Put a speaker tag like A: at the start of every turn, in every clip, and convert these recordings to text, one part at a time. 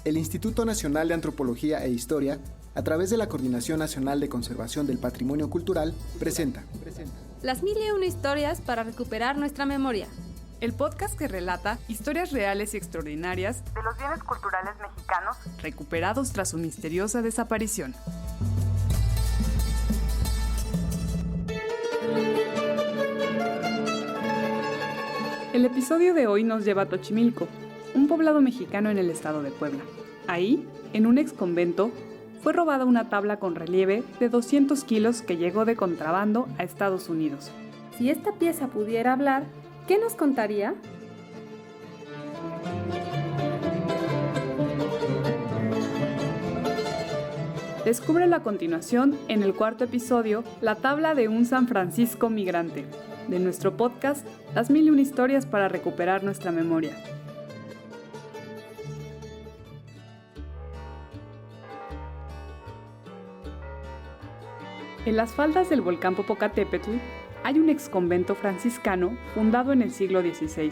A: El Instituto Nacional de Antropología e Historia, a través de la Coordinación Nacional de Conservación del Patrimonio Cultural, presenta
B: Las 1001 historias para recuperar nuestra memoria.
C: El podcast que relata historias reales y extraordinarias
D: de los bienes culturales mexicanos
C: recuperados tras su misteriosa desaparición. El episodio de hoy nos lleva a Xochimilco, un poblado mexicano en el estado de Puebla. Ahí, en un exconvento, fue robada una tabla con relieve de 200 kilos que llegó de contrabando a Estados Unidos.
B: Si esta pieza pudiera hablar, ¿qué nos contaría?
C: Descúbrelo a continuación en el cuarto episodio, La tabla de un San Francisco migrante, de nuestro podcast Las 1001 historias para recuperar nuestra memoria. En las faldas del volcán Popocatépetl hay un exconvento franciscano fundado en el siglo XVI,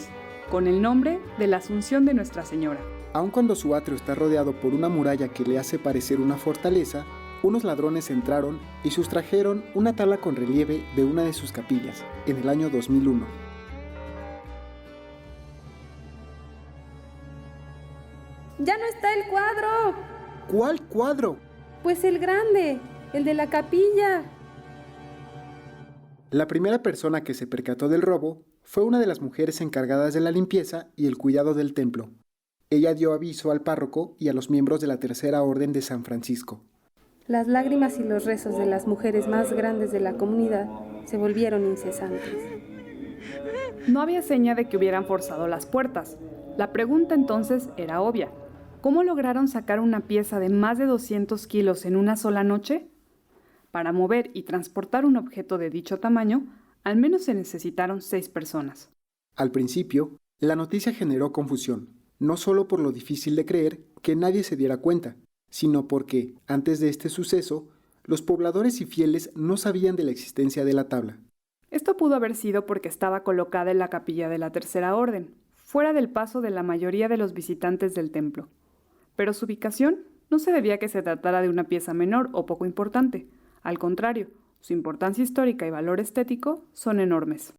C: con el nombre de la Asunción de Nuestra Señora.
A: Aun cuando su atrio está rodeado por una muralla que le hace parecer una fortaleza, unos ladrones entraron y sustrajeron una tabla con relieve de una de sus capillas, en el año 2001.
B: ¡Ya no está el cuadro!
A: ¿Cuál cuadro?
B: Pues el grande, el de la capilla.
A: La primera persona que se percató del robo fue una de las mujeres encargadas de la limpieza y el cuidado del templo. Ella dio aviso al párroco y a los miembros de la Tercera Orden de San Francisco.
B: Las lágrimas y los rezos de las mujeres más grandes de la comunidad se volvieron incesantes.
C: No había seña de que hubieran forzado las puertas. La pregunta entonces era obvia. ¿Cómo lograron sacar una pieza de más de 200 kilos en una sola noche? Para mover y transportar un objeto de dicho tamaño, al menos se necesitaron 6 personas.
A: Al principio, la noticia generó confusión, no solo por lo difícil de creer que nadie se diera cuenta, sino porque, antes de este suceso, los pobladores y fieles no sabían de la existencia de la tabla.
C: Esto pudo haber sido porque estaba colocada en la capilla de la Tercera Orden, fuera del paso de la mayoría de los visitantes del templo. Pero su ubicación no se debía a que se tratara de una pieza menor o poco importante. Al contrario, su importancia histórica y valor estético son enormes.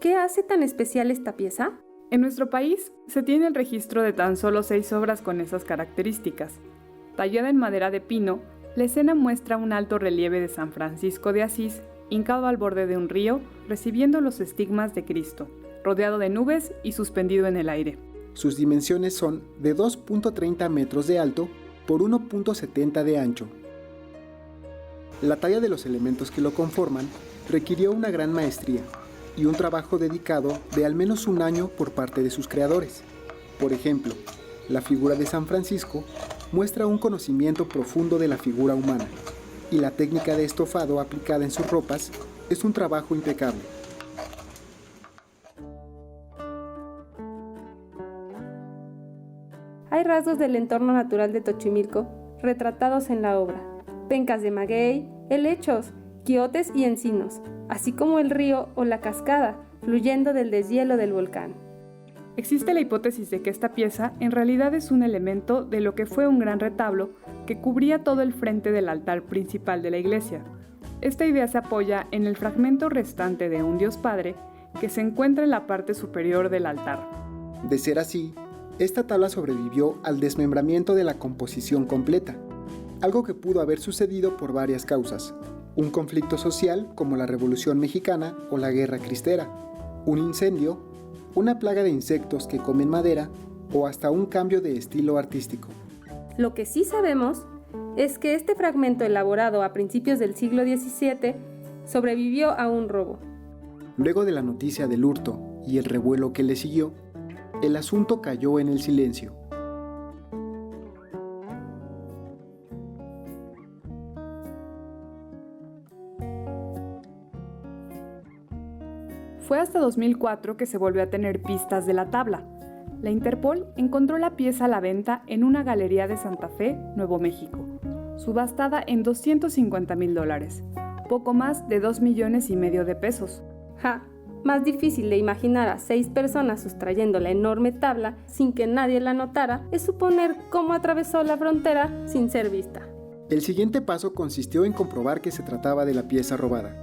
B: ¿Qué hace tan especial esta pieza?
C: En nuestro país se tiene el registro de tan solo 6 obras con esas características. Tallada en madera de pino, la escena muestra un alto relieve de San Francisco de Asís, hincado al borde de un río, recibiendo los estigmas de Cristo, rodeado de nubes y suspendido en el aire.
A: Sus dimensiones son de 2.30 metros de alto por 1.70 de ancho. La talla de los elementos que lo conforman requirió una gran maestría y un trabajo dedicado de al menos un año por parte de sus creadores. Por ejemplo, la figura de San Francisco muestra un conocimiento profundo de la figura humana, y la técnica de estofado aplicada en sus ropas es un trabajo impecable.
B: Hay rasgos del entorno natural de Xochimilco retratados en la obra. Pencas de maguey, helechos, quiotes y encinos, así como el río o la cascada fluyendo del deshielo del volcán.
C: Existe la hipótesis de que esta pieza en realidad es un elemento de lo que fue un gran retablo que cubría todo el frente del altar principal de la iglesia. Esta idea se apoya en el fragmento restante de un Dios Padre que se encuentra en la parte superior del altar.
A: De ser así, esta tabla sobrevivió al desmembramiento de la composición completa, algo que pudo haber sucedido por varias causas: un conflicto social como la Revolución Mexicana o la Guerra Cristera, un incendio, una plaga de insectos que comen madera o hasta un cambio de estilo artístico.
B: Lo que sí sabemos es que este fragmento elaborado a principios del siglo XVII sobrevivió a un robo.
A: Luego de la noticia del hurto y el revuelo que le siguió, el asunto cayó en el silencio.
C: Fue hasta 2004 que se volvió a tener pistas de la tabla. La Interpol encontró la pieza a la venta en una galería de Santa Fe, Nuevo México, subastada en $250,000, poco más de 2,5 millones de pesos.
B: ¡Ja! Más difícil de imaginar a 6 personas sustrayendo la enorme tabla sin que nadie la notara es suponer cómo atravesó la frontera sin ser vista.
A: El siguiente paso consistió en comprobar que se trataba de la pieza robada.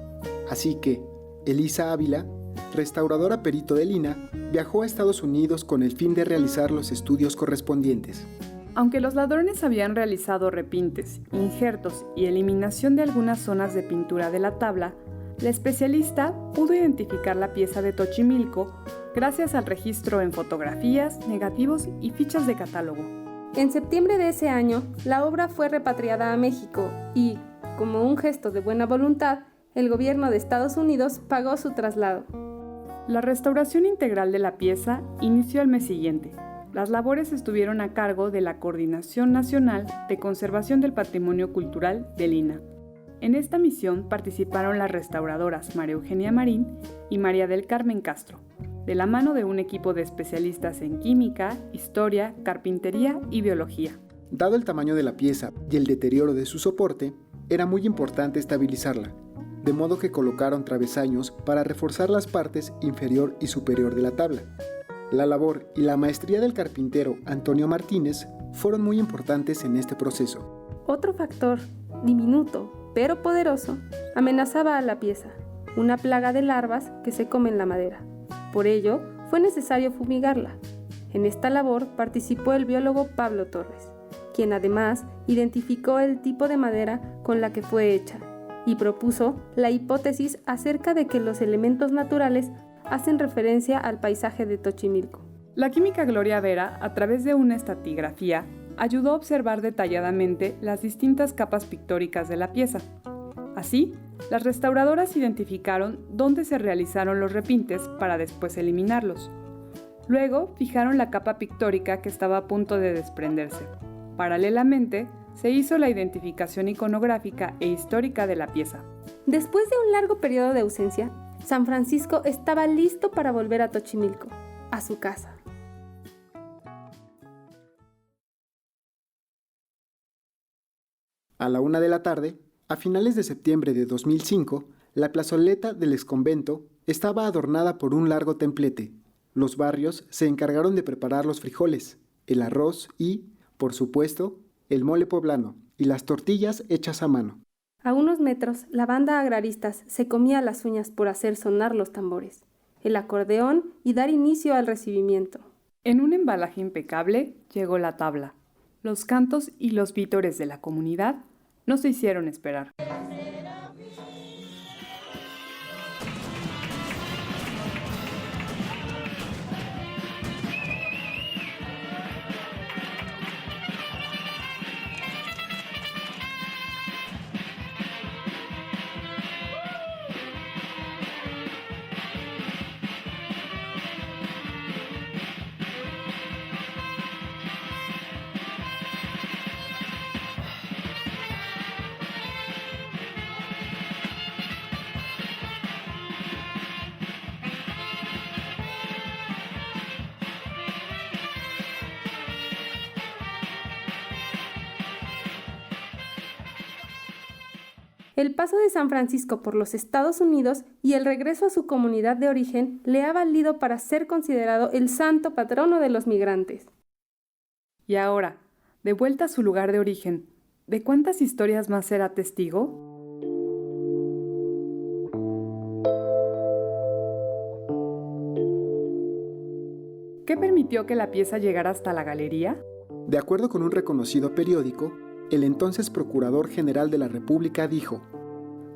A: Así que, Elisa Ávila, restauradora perito del INAH, viajó a Estados Unidos con el fin de realizar los estudios correspondientes.
C: Aunque los ladrones habían realizado repintes, injertos y eliminación de algunas zonas de pintura de la tabla, la especialista pudo identificar la pieza de Xochimilco gracias al registro en fotografías, negativos y fichas de catálogo.
B: En septiembre de ese año, la obra fue repatriada a México y, como un gesto de buena voluntad, el gobierno de Estados Unidos pagó su traslado.
C: La restauración integral de la pieza inició al mes siguiente. Las labores estuvieron a cargo de la Coordinación Nacional de Conservación del Patrimonio Cultural del INAH. En esta misión participaron las restauradoras María Eugenia Marín y María del Carmen Castro, de la mano de un equipo de especialistas en química, historia, carpintería y biología.
A: Dado el tamaño de la pieza y el deterioro de su soporte, era muy importante estabilizarla, de modo que colocaron travesaños para reforzar las partes inferior y superior de la tabla. La labor y la maestría del carpintero Antonio Martínez fueron muy importantes en este proceso.
B: Otro factor, diminuto pero poderoso, amenazaba a la pieza, una plaga de larvas que se comen la madera. Por ello, fue necesario fumigarla. En esta labor participó el biólogo Pablo Torres, quien además identificó el tipo de madera con la que fue hecha y propuso la hipótesis acerca de que los elementos naturales hacen referencia al paisaje de Xochimilco.
C: La química Gloria Vera, a través de una estratigrafía, ayudó a observar detalladamente las distintas capas pictóricas de la pieza. Así, las restauradoras identificaron dónde se realizaron los repintes para después eliminarlos. Luego, fijaron la capa pictórica que estaba a punto de desprenderse. Paralelamente, se hizo la identificación iconográfica e histórica de la pieza.
B: Después de un largo periodo de ausencia, San Francisco estaba listo para volver a Xochimilco, a su casa.
A: A la 1 de la tarde, a finales de septiembre de 2005, la plazoleta del exconvento estaba adornada por un largo templete. Los barrios se encargaron de preparar los frijoles, el arroz y, por supuesto, el mole poblano y las tortillas hechas a mano.
B: A unos metros, la banda agraristas se comía las uñas por hacer sonar los tambores, el acordeón y dar inicio al recibimiento.
C: En un embalaje impecable llegó la tabla. Los cantos y los vítores de la comunidad no se hicieron esperar.
B: El paso de San Francisco por los Estados Unidos y el regreso a su comunidad de origen le ha valido para ser considerado el santo patrono de los migrantes.
C: Y ahora, de vuelta a su lugar de origen, ¿de cuántas historias más será testigo? ¿Qué permitió que la pieza llegara hasta la galería?
A: De acuerdo con un reconocido periódico, el entonces Procurador General de la República dijo: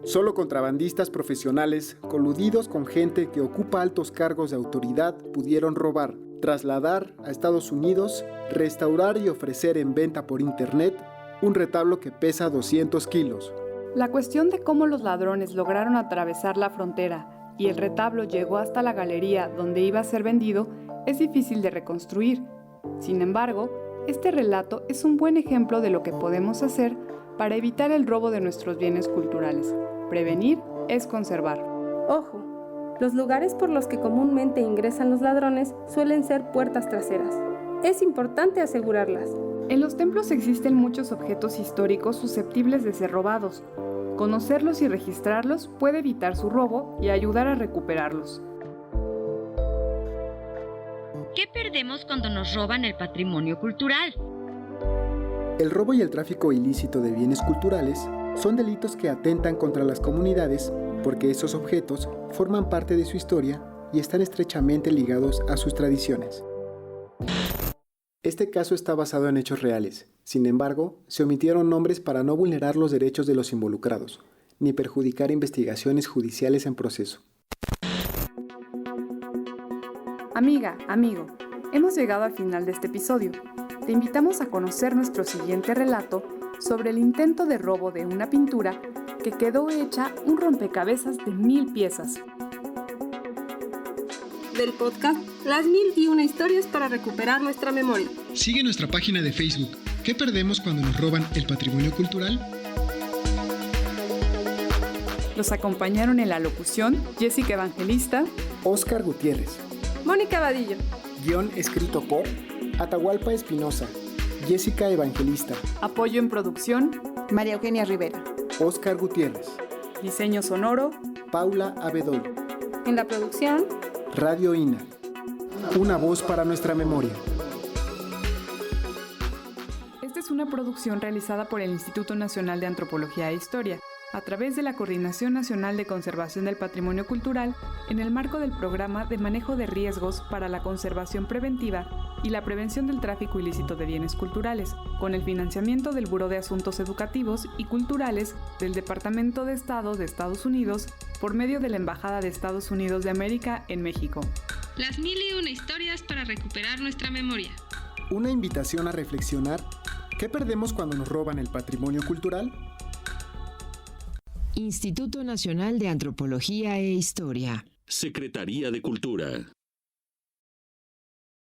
A: «Solo contrabandistas profesionales, coludidos con gente que ocupa altos cargos de autoridad, pudieron robar, trasladar a Estados Unidos, restaurar y ofrecer en venta por internet un retablo que pesa 200 kilos».
C: La cuestión de cómo los ladrones lograron atravesar la frontera y el retablo llegó hasta la galería donde iba a ser vendido es difícil de reconstruir. Sin embargo, este relato es un buen ejemplo de lo que podemos hacer para evitar el robo de nuestros bienes culturales. Prevenir es conservar.
B: Ojo, los lugares por los que comúnmente ingresan los ladrones suelen ser puertas traseras. Es importante asegurarlas.
C: En los templos existen muchos objetos históricos susceptibles de ser robados. Conocerlos y registrarlos puede evitar su robo y ayudar a recuperarlos.
E: ¿Qué perdemos cuando nos roban el patrimonio cultural?
A: El robo y el tráfico ilícito de bienes culturales son delitos que atentan contra las comunidades porque esos objetos forman parte de su historia y están estrechamente ligados a sus tradiciones. Este caso está basado en hechos reales. Sin embargo, se omitieron nombres para no vulnerar los derechos de los involucrados, ni perjudicar investigaciones judiciales en proceso.
C: Amiga, amigo, hemos llegado al final de este episodio. Te invitamos a conocer nuestro siguiente relato sobre el intento de robo de una pintura que quedó hecha un rompecabezas de 1000 piezas.
B: Del podcast Las 1001 historias para recuperar nuestra memoria.
A: Sigue nuestra página de Facebook. ¿Qué perdemos cuando nos roban el patrimonio cultural?
C: Los acompañaron en la locución Jessica Evangelista,
A: Óscar Gutiérrez.
B: Mónica Vadillo.
A: Guión escrito por Atahualpa Espinosa, Jessica Evangelista,
C: apoyo en producción,
F: María Eugenia Rivera,
A: Óscar Gutiérrez,
C: diseño sonoro,
A: Paula Abedol,
B: En la producción,
A: Radio INA. Una voz para nuestra memoria.
C: Esta es una producción realizada por el Instituto Nacional de Antropología e Historia, a través de la Coordinación Nacional de Conservación del Patrimonio Cultural, en el marco del Programa de Manejo de Riesgos para la Conservación Preventiva y la Prevención del Tráfico Ilícito de Bienes Culturales, con el financiamiento del Buró de Asuntos Educativos y Culturales del Departamento de Estado de Estados Unidos, por medio de la Embajada de Estados Unidos de América en México.
B: Las 1001 historias para recuperar nuestra memoria.
A: Una invitación a reflexionar. ¿Qué perdemos cuando nos roban el patrimonio cultural?
G: Instituto Nacional de Antropología e Historia.
H: Secretaría de Cultura.